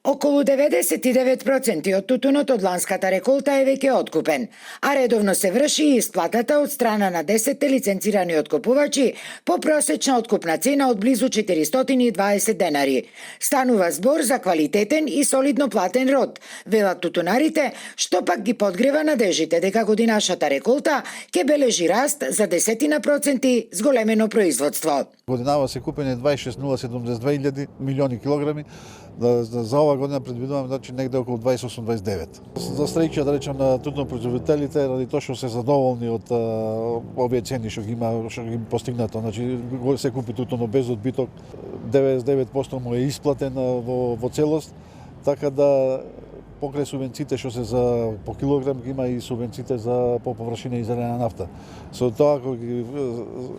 Околу 99% од тутунот од ланската реколта е веќе откупен, а редовно се врши и исплатата од страна на 10 лиценцирани откупувачи по просечна откупна цена од близу 420 денари. Станува збор за квалитетен и солидно платен род, велат тутунарите, што пак ги подгрева надежите дека годинашата реколта ќе бележи раст за 10% зголемено производство. Годинава се купени 26,072 милиони килограми, за ова година предвидуваме негде околу 28-29. За среќа да речем на тутунопроизводителите, ради тоа што се задоволни од овие цени што ги постигнато, значи се купи тутуно без одбиток, 99% му е исплатен во целост, така да покрај субвенциите што се за по килограм има и субвенциите за по површина и зелена нафта. Со тоа кога ги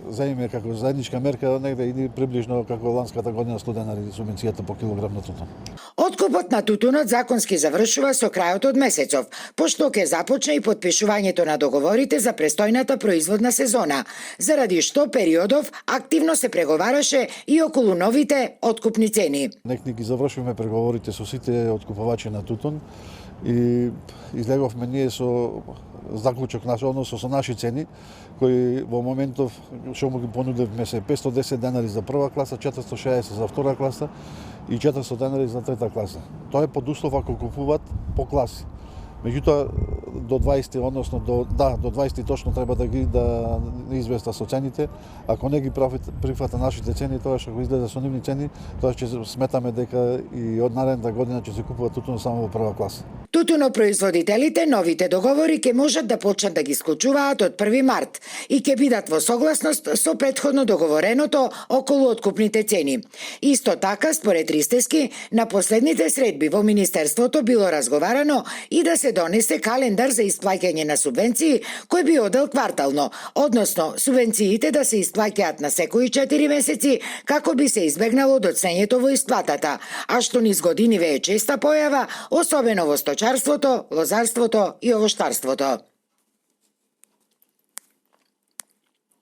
земеме како заедничка мерка, негде и приближно како ланската година 100 денари субвенцијата по килограм на тутун. Откупот на тутунот законски завршува со крајот од месецов, пошто ќе започне и подпишувањето на договорите за престојната производна сезона, заради што периодов активно се преговараше и околу новите откупни цени. Некни ги завршуваме преговорите со сите откупувачи на тутун и излеговме ние со заклучок односно со наши цени, кои во моментов што му ги понудевме се 510 денари за прва класа, 460 за втора класа и 400 денари за трета класа. Тоа е под услов ако купуваат по класи. Меѓутоа до 20, односно до 20 точно треба да известа со цените. Ако не ги прифата нашите цени, тоа што го изгледа со нивни цени, тоа ќе сметаме дека и од наредната година ќе се купува тутун само во прва класа. Тутунопроизводителите новите договори ќе можат да почнат да ги склучуваат од 1 март и ќе бидат во согласност со претходно договореното околу откупните цени. Исто така, според Ристески, на последните средби во Министерството било разговарано и да се донесе календар за исплаќање на субвенции кој би одел квартално, односно субвенциите да се исплаќаат на секои 4 месеци како би се избегнало доцнењето во исплатата, а што низ години ве е честа појава, особено во сточарството, лозарството и овоштарството.